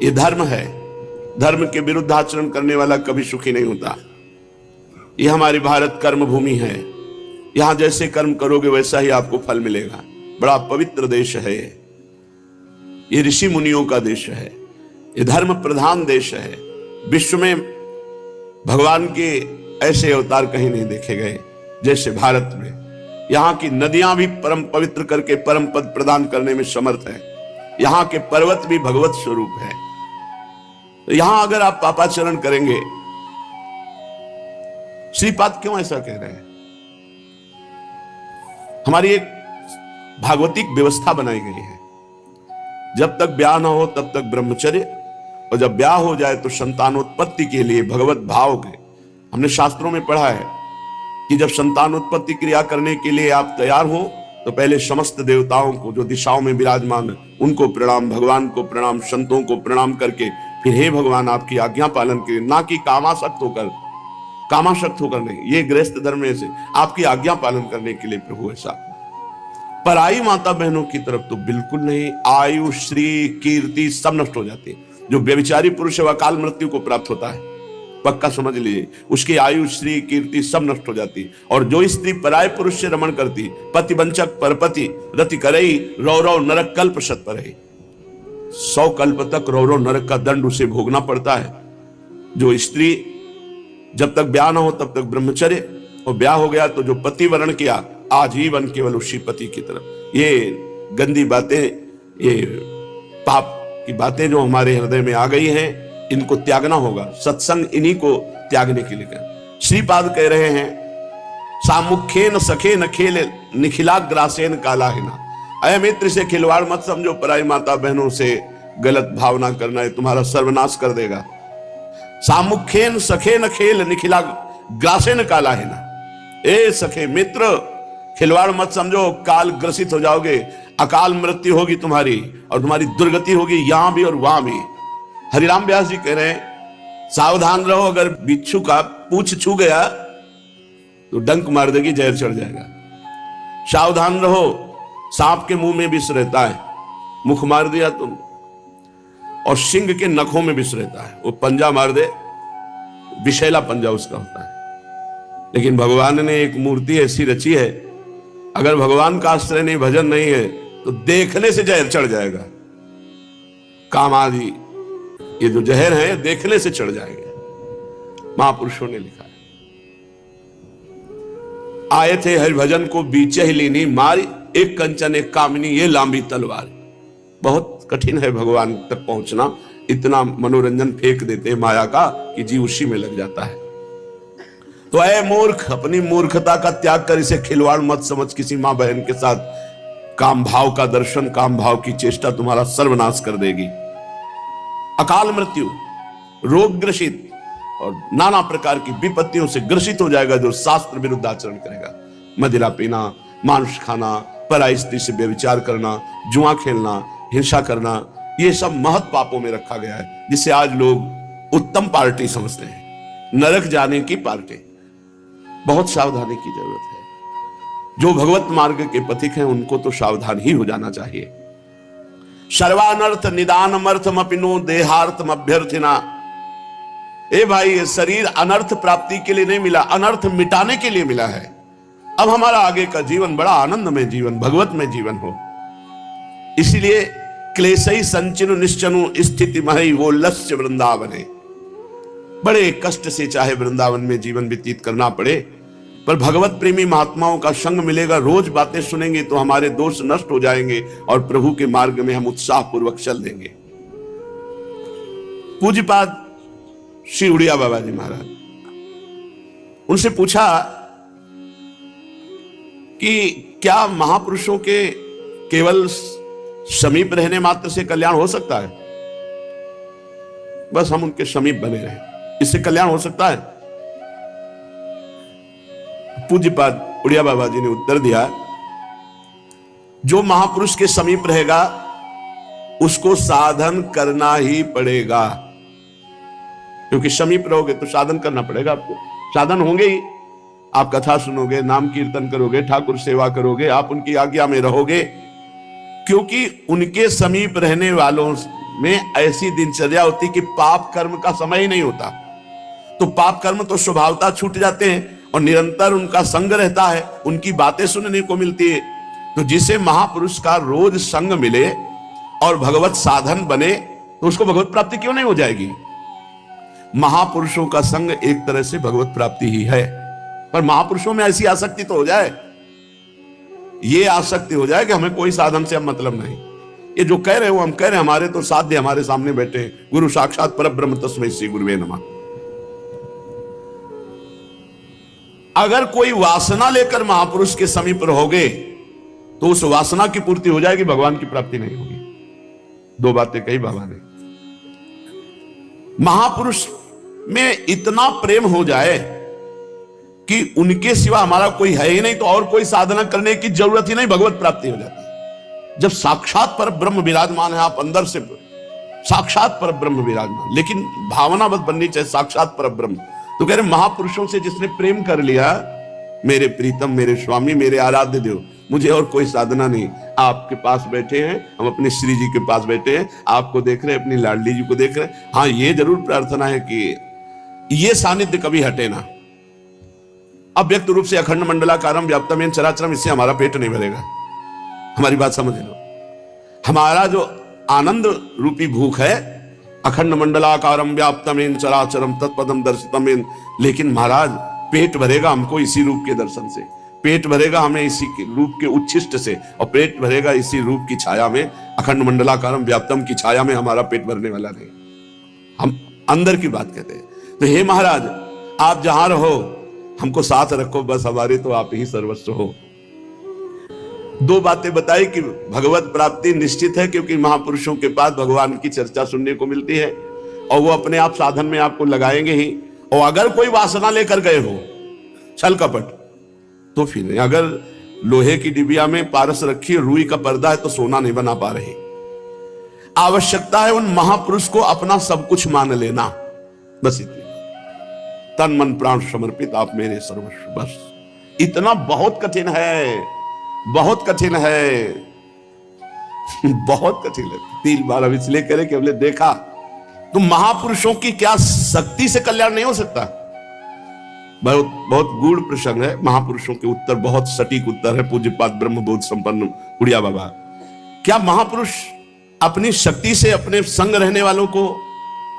ये धर्म है। धर्म के विरुद्ध आचरण करने वाला कभी सुखी नहीं होता। ये हमारी भारत कर्म भूमि है। यहां जैसे कर्म करोगे वैसा ही आपको फल मिलेगा। बड़ा पवित्र देश है ये ऋषि मुनियों का देश है। ये धर्म प्रधान देश है। विश्व में भगवान के ऐसे अवतार कहीं नहीं देखे गए जैसे भारत में। यहाँ की नदियां भी परम पवित्र करके परम पद प्रदान करने में समर्थ है। यहाँ के पर्वत भी भगवत स्वरूप है। तो यहां अगर आप पापाचरण करेंगे, श्रीपाद क्यों ऐसा कह रहे हैं? हमारी एक भागवतिक व्यवस्था बनाई गई है। जब तक ब्याह ना हो तब तक ब्रह्मचर्य, और जब ब्याह हो जाए तो संतानोत्पत्ति के लिए भगवत भाव के, हमने शास्त्रों में पढ़ा है कि जब संतानोत्पत्ति क्रिया करने के लिए आप तैयार हो तो पहले समस्त देवताओं को जो दिशाओं में विराजमान उनको प्रणाम, भगवान को प्रणाम, संतों को प्रणाम करके फिर हे भगवान आपकी आज्ञा पालन के, ना कि कामासक्त होकर नहीं। ये गृहस्थ धर्म में से आपकी आज्ञा पालन करने के लिए प्रभु ऐसा। पराई माता बहनों की तरफ तो बिल्कुल नहीं। आयु, श्री, कीर्ति सब नष्ट हो जाती है। जो व्यभिचारी पुरुष है वह अकाल मृत्यु को प्राप्त होता है, पक्का समझ लीजिए। उसकी आयु, श्री, कीर्ति सब नष्ट हो जाती है। और जो स्त्री पराय पुरुष से रमण करती, पतिवंचक परपति रति करई, रौरव नरक कल्प शत परई। 100 कल्प तक रौरव नरक का दंड उसे भोगना पड़ता है। जो स्त्री जब तक ब्याह ना हो तब तक ब्रह्मचर्य, और ब्याह हो गया तो जो पति वर्ण किया आजीवन केवल उसी पति की तरफ। ये गंदी बातें, ये पाप की बातें जो हमारे हृदय में आ गई हैं, इनको त्यागना होगा। सत्संग इन्हीं को त्यागने के लिए कह। श्रीपाद कह रहे हैं सामुखेन सखेन खेल निखिलाग्रासेन कालाहिना। अय मित्र, से खिलवाड़ मत समझो। पराई माता बहनों से गलत भावना करना है तुम्हारा सर्वनाश कर देगा। सामुखेन सखेन खेल निखिला ग्रासेन कालाहिना। ए सखे मित्र, खिलवाड़ मत समझो, काल ग्रसित हो जाओगे। अकाल मृत्यु होगी तुम्हारी और तुम्हारी दुर्गति होगी यहां भी और वहां भी। हरिराम व्यास जी कह रहे हैं सावधान रहो, अगर बिच्छू का पूंछ छू गया तो डंक मार देगी, जहर चढ़ जाएगा। सावधान रहो, सांप के मुंह में विष रहता है, मुख मार दिया तुम। और सिंह के नखों में विष रहता है, वो पंजा मार दे, विषैला पंजा उसका होता है। लेकिन भगवान ने एक मूर्ति ऐसी रची है, अगर भगवान का आश्रय नहीं, भजन नहीं है तो देखने से जहर चढ़ जाएगा। काम आदि ये जो जहर है देखने से चढ़ जाएंगे। महापुरुषों ने लिखा है, आए थे हरिभजन को बीचे ही लीनी मारी, एक कंचन एक कामिनी ये लांबी तलवार। बहुत कठिन है भगवान तक पहुंचना। इतना मनोरंजन फेंक देते हैं माया का कि जीव उसी में लग जाता है। तो ऐ मूर्ख, अपनी मूर्खता का त्याग कर इसे खिलवाड़ मत समझ किसी मां बहन के साथ। काम भाव का दर्शन, काम भाव की चेष्टा तुम्हारा सर्वनाश कर देगी। अकाल मृत्यु, रोग ग्रसित और नाना प्रकार की विपत्तियों से ग्रसित हो जाएगा जो शास्त्र विरुद्ध आचरण करेगा। मदिरा पीना, मांस खाना, पराई स्त्री से व्यभिचार करना, जुआ खेलना, हिंसा करना, ये सब महत पापों में रखा गया है, जिसे आज लोग उत्तम पार्टी समझते हैं, नरक जाने की पार्टी। बहुत सावधानी की जरूरत है। जो भगवत मार्ग के पथिक हैं उनको तो सावधान ही हो जाना चाहिए। सर्वानर्थ निदानमर्थम अपिनो देहार्थम अभ्यर्थिना। ए भाई, ये शरीर अनर्थ प्राप्ति के लिए नहीं मिला, अनर्थ मिटाने के लिए मिला है। अब हमारा आगे का जीवन बड़ा आनंदमय जीवन, भगवत में जीवन हो। इसीलिए क्लेशई संचिनु निश्चनु स्थिति महि वो लस्य वृंदावने। बड़े कष्ट से चाहे वृंदावन में जीवन व्यतीत करना पड़े, पर भगवत प्रेमी महात्माओं का संग मिलेगा, रोज बातें सुनेंगे तो हमारे दोष नष्ट हो जाएंगे और प्रभु के मार्ग में हम उत्साह पूर्वक चल देंगे। पूज्यपाद श्री उड़िया बाबा जी महाराज, उनसे पूछा कि क्या महापुरुषों के केवल समीप रहने मात्र से कल्याण हो सकता है? बस हम उनके समीप बने रहें, इससे कल्याण हो सकता है? पूज्यपाद उड़िया बाबा जी ने उत्तर दिया, जो महापुरुष के समीप रहेगा उसको साधन करना ही पड़ेगा। क्योंकि समीप रहोगे तो साधन करना पड़ेगा आपको। साधन होंगे ही, आप कथा सुनोगे, नाम कीर्तन करोगे, ठाकुर सेवा करोगे, आप उनकी आज्ञा में रहोगे। क्योंकि उनके समीप रहने वालों में ऐसी दिनचर्या होती कि पाप कर्म का समय ही नहीं होता, तो पाप कर्म तो स्वभावतः छूट जाते हैं और निरंतर उनका संग रहता है, उनकी बातें सुनने को मिलती है। तो जिसे महापुरुष का रोज संग मिले और भगवत साधन बने तो उसको भगवत प्राप्ति क्यों नहीं हो जाएगी। महापुरुषों का संग एक तरह से भगवत प्राप्ति ही है, पर महापुरुषों में ऐसी आसक्ति तो हो जाए, ये आसक्ति हो जाए कि हमें कोई साधन से अब मतलब नहीं। ये जो कह रहे हो हम कह रहे हैं, हमारे तो साध्य हमारे सामने बैठे हैं, गुरु साक्षात परब्रह्म तस्मै श्री गुरुवे नमः। अगर कोई वासना लेकर महापुरुष के समीप रहोगे तो उस वासना की पूर्ति हो जाएगी, भगवान की प्राप्ति नहीं होगी। दो बातें कही बाबा ने। महापुरुष में इतना प्रेम हो जाए कि उनके सिवा हमारा कोई है ही नहीं, तो और कोई साधना करने की जरूरत ही नहीं, भगवत प्राप्ति हो जाती है। जब साक्षात पर ब्रह्म विराजमान है, आप अंदर से साक्षात पर ब्रह्म विराजमान, लेकिन भावना बस बननी चाहिए साक्षात पर ब्रह्म। तो कह रहे महापुरुषों से जिसने प्रेम कर लिया, मेरे प्रीतम, मेरे स्वामी, मेरे आराध्य देव, मुझे और कोई साधना नहीं। आपके पास बैठे हैं, हम अपने श्री जी के पास बैठे हैं, आपको देख रहे हैं, अपनी लाडली जी को देख रहे हैं। हाँ, ये जरूर प्रार्थना है कि ये सानिध्य कभी हटे ना। अव्यक्त रूप से अखंड मंडलाकारम व्याप्तमेन चराचरम, इससे हमारा पेट नहीं भरेगा। हमारी बात समझ लो, हमारा जो आनंद रूपी भूख है, अखंड मंडलाकारम व्याप्तमेन चराचरम तत्पदम दर्शितमेन, लेकिन महाराज पेट भरेगा हमको इसी रूप के दर्शन से, पेट भरेगा हमें इसी के रूप के उच्छिष्ट से, और पेट भरेगा इसी रूप की छाया में, अखंड मंडलाकारम व्याप्तम की छाया में हमारा पेट भरने वाला नहीं। हम अंदर की बात कहते हैं। तो हे महाराज, आप जहां रहो हमको साथ रखो, बस हमारे तो आप ही सर्वस्व हो। दो बातें बताई कि भगवत प्राप्ति निश्चित है, क्योंकि महापुरुषों के पास भगवान की चर्चा सुनने को मिलती है और वो अपने आप साधन में आपको लगाएंगे ही। और अगर कोई वासना लेकर गए हो, छल कपट, तो फिर नहीं। अगर लोहे की डिबिया में पारस रखी रुई का पर्दा है तो सोना नहीं बना पा रहे। आवश्यकता है उन महापुरुष को अपना सब कुछ मान लेना, बस इतना। तन मन प्राण समर्पित, आप मेरे सर्वस्व, बस इतना। बहुत कठिन है, बहुत कठिन है, बहुत कठिन है। 3 बार अब इसलिए करे कि हमने देखा तो महापुरुषों की क्या शक्ति से कल्याण नहीं हो सकता। बहुत बहुत गूढ़ प्रसंग है। महापुरुषों के उत्तर बहुत सटीक उत्तर है। पूज्यपाद ब्रह्मबोध संपन्न उड़िया बाबा, क्या महापुरुष अपनी शक्ति से अपने संग रहने वालों को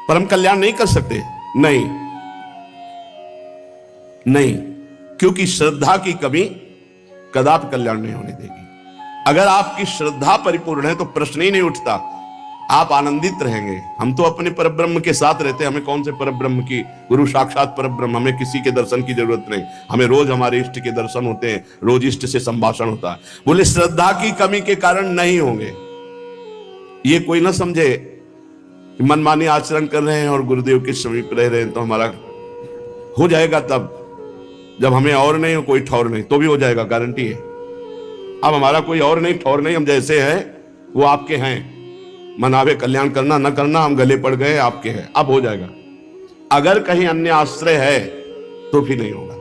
परम कल्याण नहीं कर सकते? नहीं, नहीं, क्योंकि श्रद्धा की कमी कदापि कल्याण नहीं होने देगी। अगर आपकी श्रद्धा परिपूर्ण है तो प्रश्न ही नहीं उठता, आप आनंदित रहेंगे। हम तो अपने परब्रह्म के साथ रहते हैं, हमें कौन से परब्रह्म की, गुरु साक्षात परब्रह्म, हमें किसी के दर्शन की जरूरत नहीं। हमें रोज हमारे इष्ट के दर्शन होते हैं, रोज इष्ट से संभाषण होता है। बोले श्रद्धा की कमी के कारण नहीं होंगे। ये कोई ना समझे कि मनमानी आचरण कर रहे हैं और गुरुदेव के समीप रह रहे हैं तो हमारा हो जाएगा। तब जब हमें और नहीं हो, कोई ठौर नहीं, तो भी हो जाएगा, गारंटी है। अब हमारा कोई और नहीं, ठौर नहीं, हम जैसे हैं वो आपके हैं। मनावे कल्याण करना न करना, हम गले पड़ गए, आपके हैं, अब हो जाएगा। अगर कहीं अन्य आश्रय है तो भी नहीं होगा,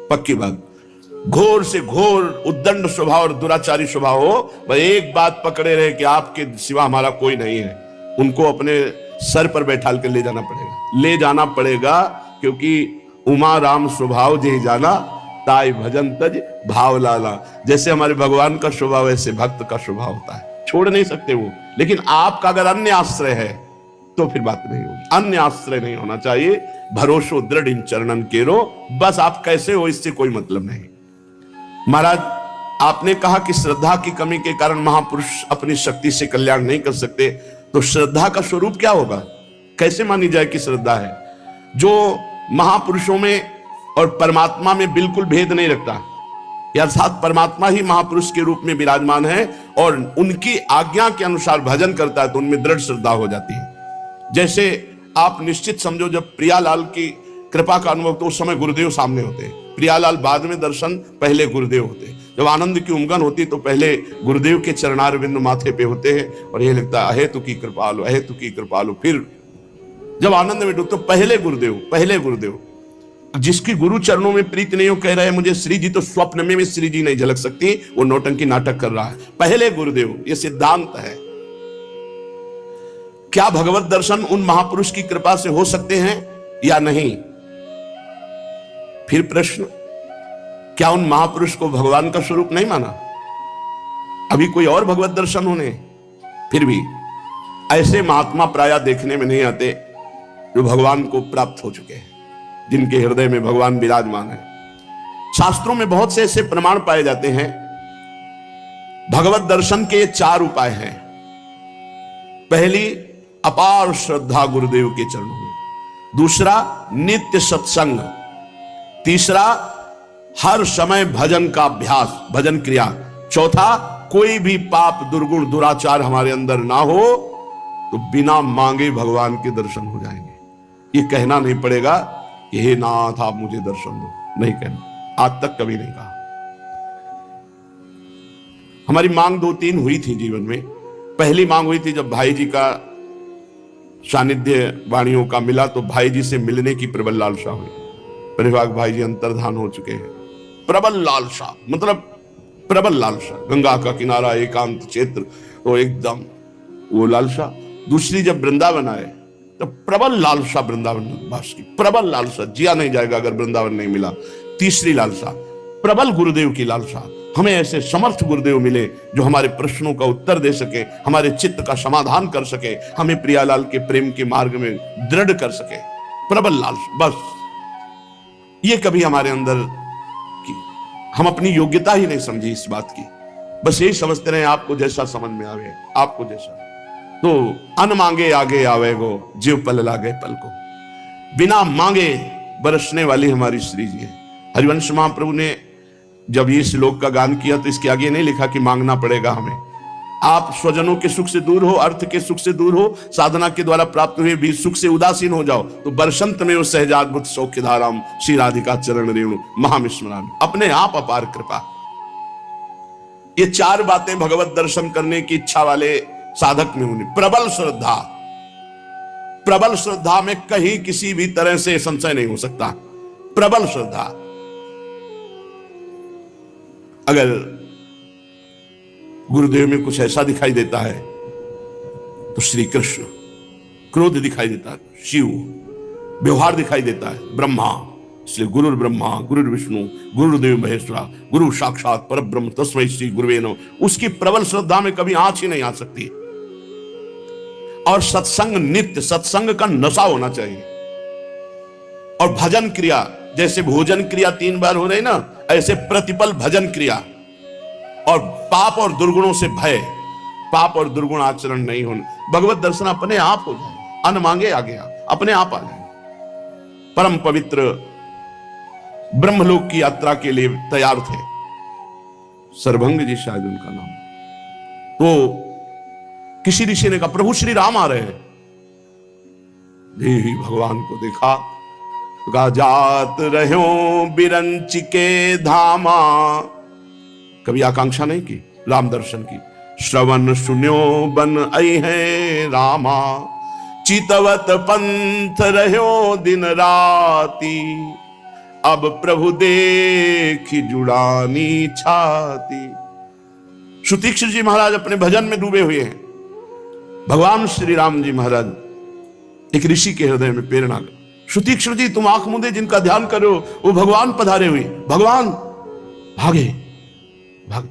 पक्की बात। घोर से घोर उद्दंड स्वभाव और दुराचारी स्वभाव हो, वह एक बात पकड़े रहे कि आपके सिवा हमारा कोई नहीं है, उनको अपने सर पर बैठाल कर ले जाना पड़ेगा, ले जाना पड़ेगा। क्योंकि उमा राम स्वभाव जे जाना, ताई भजन तज भाव लाला। जैसे हमारे भगवान का स्वभाव ऐसे भक्त का स्वभाव होता है, छोड़ नहीं सकते वो। लेकिन आपका अगर अन्य आश्रय है तो फिर बात नहीं होगी। अन्य आश्रय नहीं होना चाहिए। भरोसो दृढ़ इन चरणन केरो, बस आप कैसे हो इससे कोई मतलब नहीं। महाराज, आपने कहा कि श्रद्धा की कमी के कारण महापुरुष अपनी शक्ति से कल्याण नहीं कर सकते, तो श्रद्धा का स्वरूप क्या होगा? कैसे मानी जाए कि श्रद्धा है? जो महापुरुषों में और परमात्मा में बिल्कुल भेद नहीं रखता, अर्थात परमात्मा ही महापुरुष के रूप में विराजमान है और उनकी आज्ञा के अनुसार भजन करता है, तो उनमें दृढ़ श्रद्धा हो जाती है। जैसे आप निश्चित समझो, जब प्रियालाल की कृपा का अनुभव, तो उस समय गुरुदेव सामने होते हैं, प्रियालाल बाद में दर्शन, पहले गुरुदेव होते हैं। जब आनंद की उमगन होती तो पहले गुरुदेव के चरणारविंद माथे पे होते हैं और ये लगता है अहेतु की कृपा लो, अहेतु की कृपा लो। फिर जब आनंद में डूबते तो पहले गुरुदेव, पहले गुरुदेव। जिसकी गुरु चरणों में प्रीति नहीं हो, कह रहे हैं मुझे श्री जी, तो स्वप्न में भी श्री जी नहीं झलक सकती, वो नौटंकी नाटक कर रहा है। पहले गुरुदेव, ये सिद्धांत है। क्या भगवत दर्शन उन महापुरुष की कृपा से हो सकते हैं या नहीं? फिर प्रश्न, क्या उन महापुरुष को भगवान का स्वरूप नहीं माना? अभी कोई और भगवत दर्शन होने? फिर भी ऐसे महात्मा प्रायः देखने में नहीं आते जो भगवान को प्राप्त हो चुके हैं, जिनके हृदय में भगवान विराजमान है। शास्त्रों में बहुत से ऐसे प्रमाण पाए जाते हैं। भगवत दर्शन के 4 उपाय हैं। पहली, अपार श्रद्धा गुरुदेव के चरणों में। दूसरा, नित्य सत्संग। तीसरा, हर समय भजन का अभ्यास, भजन क्रिया। चौथा, कोई भी पाप, दुर्गुण, दुराचार हमारे अंदर ना हो तो बिना मांगे भगवान के दर्शन हो जाएंगे। ये कहना नहीं पड़ेगा कि हे नाथ आप मुझे दर्शन दो, नहीं कहना, आज तक कभी नहीं कहा। हमारी मांग 2-3 हुई थी जीवन में। पहली मांग हुई थी जब भाई जी का सानिध्य वाणियों का मिला, तो भाई जी से मिलने की प्रबल लालसा हुई। परिवार भाई जी अंतर्धान हो चुके हैं। प्रबल लालसा मतलब प्रबल लालसा, गंगा का किनारा, एकांत क्षेत्र, तो एकदम वो लालसा। दूसरी, जब वृंदावन आए तो प्रबल लालसा, वृंदावन वास की प्रबल लालसा, जिया नहीं जाएगा अगर वृंदावन नहीं मिला। तीसरी लालसा, प्रबल गुरुदेव की लालसा, हमें ऐसे समर्थ गुरुदेव मिले जो हमारे प्रश्नों का उत्तर दे सके, हमारे चित्त का समाधान कर सके, हमें प्रियालाल के प्रेम के मार्ग में दृढ़ कर सके। प्रबल लालसा, बस ये कभी हमारे अंदर की, हम अपनी योग्यता ही नहीं समझी इस बात की, बस यही समझते रहे आपको जैसा समझ में आवे, आपको जैसा। तो अन मांगे आगे आवे गो, जीव पल लागे पल को। बिना मांगे बरसने वाली हमारी श्री जी है। हरिवंश महाप्रभु ने जब ये श्लोक का गान किया तो इसके आगे नहीं लिखा कि मांगना पड़ेगा हमें। आप स्वजनों के सुख से दूर हो, अर्थ के सुख से दूर हो, साधना के द्वारा प्राप्त हुए भी सुख से उदासीन हो जाओ तो बरसंत में वो सहजाद्भुत सौख्य धाराम श्री राधिका चरण रेणु महामिस्मरामि, अपने आप अपार कृपा। ये 4 बातें भगवत दर्शन करने की इच्छा वाले साधक में होनी। प्रबल श्रद्धा, प्रबल श्रद्धा में कहीं किसी भी तरह से संशय नहीं हो सकता। प्रबल श्रद्धा, अगर गुरुदेव में कुछ ऐसा दिखाई देता है तो श्री कृष्ण, क्रोध दिखाई देता है शिव, व्यवहार दिखाई देता है ब्रह्मा, इसलिए गुरुर ब्रह्मा गुरुर विष्णु गुरुदेव महेश्वरा, गुरु साक्षात परब्रह्म तस्मै श्री गुरुवे नमः। उसकी प्रबल श्रद्धा में कभी आंच ही नहीं आ सकती। और सत्संग, नित्य सत्संग का नशा होना चाहिए। और भजन क्रिया, जैसे भोजन क्रिया 3 बार हो रही ना, ऐसे प्रतिपल भजन क्रिया। और पाप और दुर्गुणों से भय, पाप और दुर्गुण आचरण नहीं होना। भगवत दर्शन अपने आप हो जाए, अन मांगे आ गया, अपने आप आ जाए। परम पवित्र ब्रह्मलोक की यात्रा के लिए तैयार थे, सर्वभंग जी शायद उनका नाम। तो किसी ऋषि ने कहा प्रभु श्री राम आ रहे हैं। देवी भगवान को देखा, कहा जात रहो बिरंच के धामा, कभी आकांक्षा नहीं की राम दर्शन की। श्रवण सुन्यो बन आई है रामा, चितवत पंथ रहो दिन राती, अब प्रभु देखी जुड़ानी छाती। सुतीक्ष्ण जी महाराज अपने भजन में डूबे हुए हैं। भगवान श्री राम जी महाराज एक ऋषि के हृदय में प्रेरणा। सुतीक्ष्ण जी तुम आंख मूंदे जिनका ध्यान करो वो भगवान पधारे हुए। भगवान भागे, भाग,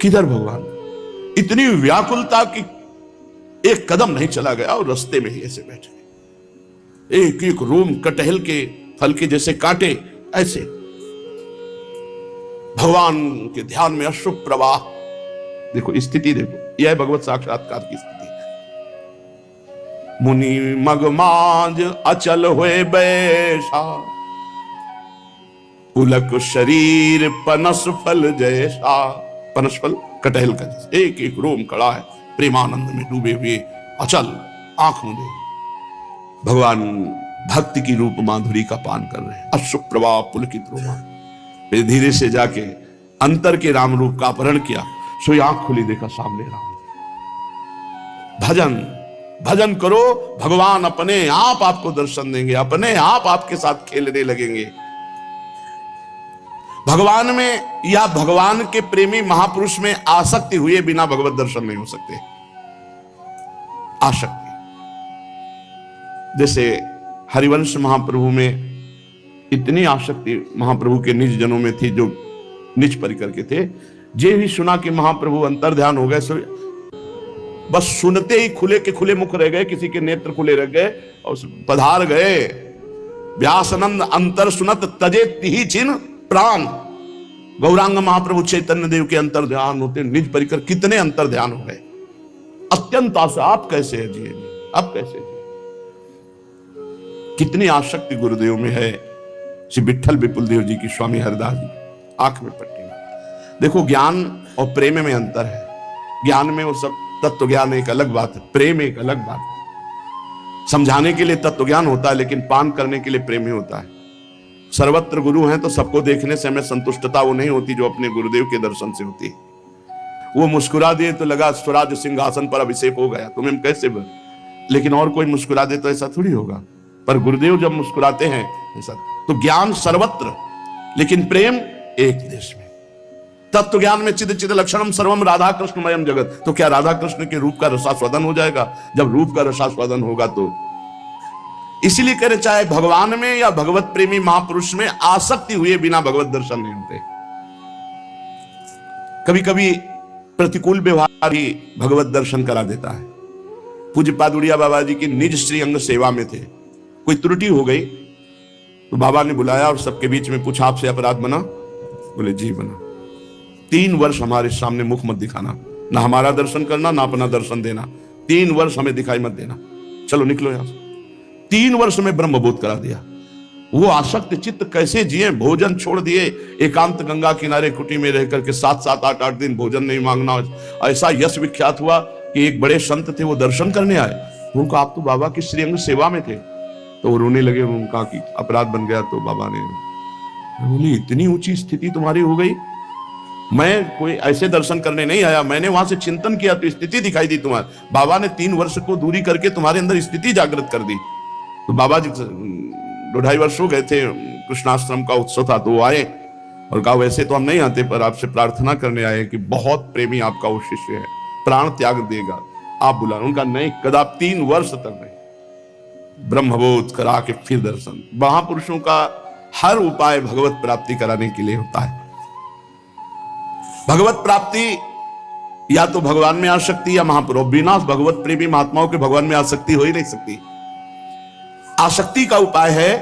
किधर भगवान? इतनी व्याकुलता की एक कदम नहीं चला गया और रास्ते में ही ऐसे बैठे, एक एक रोम कटहल के फल के जैसे कांटे, ऐसे भगवान के ध्यान में अश्रु प्रवाह। देखो स्थिति, देखो यह है भगवत साक्षात्कार की स्थिति। मुनि मगमाज अचल हुए बैसा, पुलक शरीर पनस फल जैसा। पनस फल कटहल का जैसा, एक एक रोम कड़ा है, प्रेमानंद में डूबे हुए, अचल आंख मूंदे भगवान भक्ति की रूप माधुरी का पान कर रहे हैं। अश्रु प्रवाह पुलकित रोमा। फिर धीरे से जाके अंतर के राम रूप का अपहरण किया, सोई आंख खुली, देखा सामने राम। भजन भजन करो, भगवान अपने आप आपको दर्शन देंगे, अपने आप आपके साथ खेलने लगेंगे। भगवान में या भगवान के प्रेमी महापुरुष में आसक्ति हुए बिना भगवत दर्शन नहीं हो सकते। आसक्ति, जैसे हरिवंश महाप्रभु में इतनी आसक्ति महाप्रभु के निज जनों में थी, जो निज परिकर के थे। जे भी सुना कि महाप्रभु अंतर ध्यान हो गए, सो बस सुनते ही खुले के खुले मुख रह गए, किसी के नेत्र खुले रह गए और पधार गए। व्यासनंद अंतर सुनत तजे तिहि चिन्ह प्राण। गौरांग महाप्रभु चैतन्य देव के अंतर ध्यान होते निज परिकर कितने अंतर ध्यान हो गए। अत्यंत आशा, आप कैसे है जी, आप कैसे जी? कितनी आसक्ति गुरुदेव में है। श्री विठल विपुल देव जी की स्वामी हरदास जी आंख में पट्टी। देखो, ज्ञान और प्रेम में अंतर है। ज्ञान में वो सब तत्व ज्ञान एक अलग बात है, प्रेम एक अलग बात है। समझाने के लिए तत्व ज्ञान होता है, लेकिन पान करने के लिए प्रेम ही होता है। सर्वत्र गुरु हैं तो सबको देखने से हमें संतुष्टता वो नहीं होती जो अपने गुरुदेव के दर्शन से होती है। वो मुस्कुरा दिए तो लगा स्वराज सिंहासन पर अभिषेक हो गया, तुम्हें कैसे लेकिन और कोई मुस्कुरा दे तो ऐसा थोड़ी होगा। पर गुरुदेव जब मुस्कुराते हैं ऐसा। तो ज्ञान सर्वत्र, लेकिन प्रेम एक देश में। तत्व ज्ञान में चिद चिद लक्षणम सर्वम राधा कृष्णमयम जगत। तो क्या राधा कृष्ण के रूप का रसास्वादन हो जाएगा? जब रूप का रसास्वादन होगा तो इसीलिए कह रहे, चाहे भगवान में या भगवत प्रेमी महापुरुष में आसक्ति हुए बिना भगवत दर्शन नहीं होते। कभी कभी प्रतिकूल व्यवहार ही भगवत दर्शन करा देता है। पूज्य पादुड़िया बाबा जी की निज श्री अंग सेवा में थे, कोई त्रुटि हो गई तो बाबा ने बुलाया और सबके बीच में पूछा, आपसे अपराध बना? बोले जी बना। 3 वर्ष हमारे सामने मुख मत दिखाना, ना हमारा दर्शन करना ना अपना दर्शन देना। 3 वर्ष हमें दिखाई मत देना, चलो निकलो यहां से। 3 वर्ष में ब्रह्मबोध करा दिया। वो आसक्त चित्त कैसे जिए, भोजन छोड़ दिए, एकांत गंगा किनारे कुटी में रह करके 7-7 8-8 दिन भोजन नहीं मांगना। ऐसा यश विख्यात हुआ कि एक बड़े संत थे, वो दर्शन करने आए। उनको, आप तो बाबा की श्रीअंग सेवा में थे। तो वो रोने लगे। उनका कि अपराध बन गया। तो बाबा ने बोली, इतनी ऊंची स्थिति तुम्हारी हो गई, मैं कोई ऐसे दर्शन करने नहीं आया, मैंने वहां से चिंतन किया तो स्थिति दिखाई दी तुम्हारी। बाबा ने 3 वर्ष को दूरी करके तुम्हारे अंदर स्थिति जागृत कर दी। तो बाबा जी 2-2.5 वर्ष हो गए थे, कृष्णाश्रम का उत्सव था, तो वो आए और कहा, वैसे तो हम नहीं आते पर आपसे प्रार्थना करने आए कि बहुत प्रेमी आपका वो शिष्य है, प्राण त्याग देगा, आप बुला। उनका नहीं, कदाप 3 वर्ष तक नहीं। ब्रह्मबोध करा के फिर दर्शन। महापुरुषों का हर उपाय भगवत प्राप्ति कराने के लिए होता है। भगवत प्राप्ति या तो भगवान में आसक्ति या महापुरुष। बिना भगवत प्रेमी महात्माओं के भगवान में आसक्ति हो ही नहीं सकती। आसक्ति का उपाय है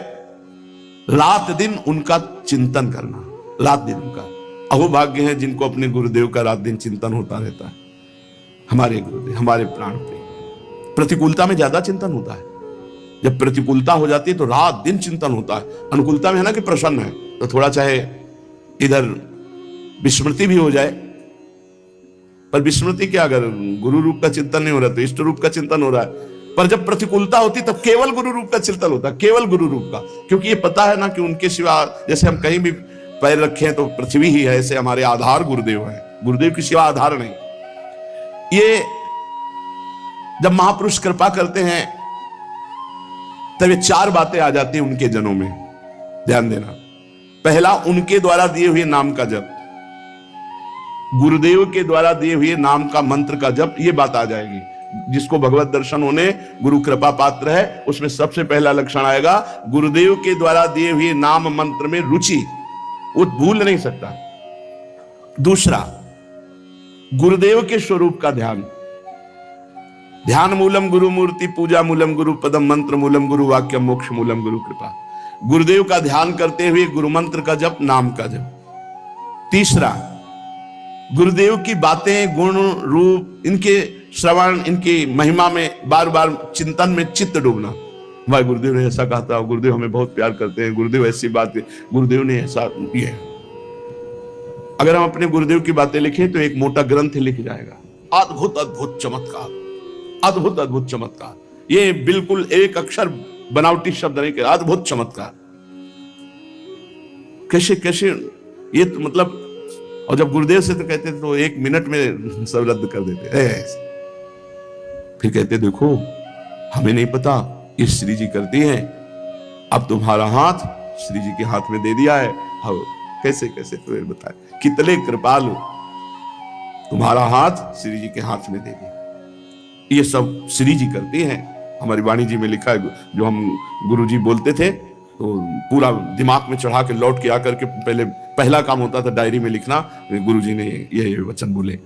रात दिन उनका चिंतन करना। रात दिन उनका अहोभाग्य है जिनको अपने गुरुदेव का रात दिन चिंतन होता रहता है। हमारे गुरुदेव, हमारे प्राण प्रिय। प्रतिकूलता में ज्यादा चिंतन होता है। जब प्रतिकूलता हो जाती है तो रात दिन चिंतन होता है। अनुकूलता में है ना कि प्रसन्न है, तो थोड़ा चाहे इधर विस्मृति भी हो जाए, पर विस्मृति क्या, अगर गुरु रूप का चिंतन नहीं हो रहा तो इष्ट रूप का चिंतन हो रहा है। पर जब प्रतिकूलता होती तब केवल गुरु रूप का चिंतन होता है, केवल गुरु रूप का। क्योंकि ये पता है ना कि उनके सिवा, जैसे हम कहीं भी पैर रखें तो पृथ्वी ही है, ऐसे हमारे आधार गुरुदेव है। गुरुदेव के सिवा आधार नहीं। ये जब महापुरुष कृपा करते हैं तब ये 4 बातें आ जाती हैं उनके जनों में, ध्यान देना। पहला, उनके द्वारा दिए हुए नाम का जप, गुरुदेव के द्वारा दिए हुए नाम का मंत्र का जप, ये बात आ जाएगी। जिसको भगवत दर्शन होने गुरु कृपा पात्र है, उसमें सबसे पहला लक्षण आएगा गुरुदेव के द्वारा दिए हुए नाम मंत्र में रुचि, वो भूल नहीं सकता। दूसरा, गुरुदेव के स्वरूप का ध्यान। ध्यान मूलम गुरु मूर्ति, पूजा मूलम गुरु पदम, मंत्र मूलम गुरु वाक्यम, मोक्ष मूलम गुरु कृपा। गुरुदेव का ध्यान करते हुए गुरु मंत्र का जप, नाम का जप। तीसरा, गुरुदेव की बातें, गुण, रूप, इनके श्रवण, इनकी महिमा में बार बार चिंतन में चित्त डूबना। भाई गुरुदेव ने ऐसा कहा था, गुरुदेव हमें बहुत प्यार करते हैं, गुरुदेव ऐसी बात है, गुरुदेव ने ऐसा किया। अगर हम अपने गुरुदेव की बातें लिखें तो एक मोटा ग्रंथ लिख जाएगा। अद्भुत अद्भुत चमत्कार, अद्भुत अद्भुत चमत्कार। ये बिल्कुल एक अक्षर बनावटी शब्द नहीं, अद्भुत चमत्कार। कैसे कैसे ये तो मतलब, और जब गुरुदेव से तो कहते तो 1 मिनट में सब रद्द कर देते। फिर कहते देखो हमें नहीं पता, ये श्री जी करती हैं, अब तुम्हारा हाथ श्री जी के हाथ में दे दिया है। हाँ, कैसे कैसे तुम्हें बताए, कितने कृपालु, तुम्हारा हाथ श्री जी के हाथ में दे दिया। ये सब श्री जी करती हैं। हमारी वाणी जी में लिखा है, जो हम गुरु जी बोलते थे तो पूरा दिमाग में चढ़ा के लौट के आकर के पहले पहला काम होता था डायरी में लिखना, गुरु जी ने ये वचन बोले।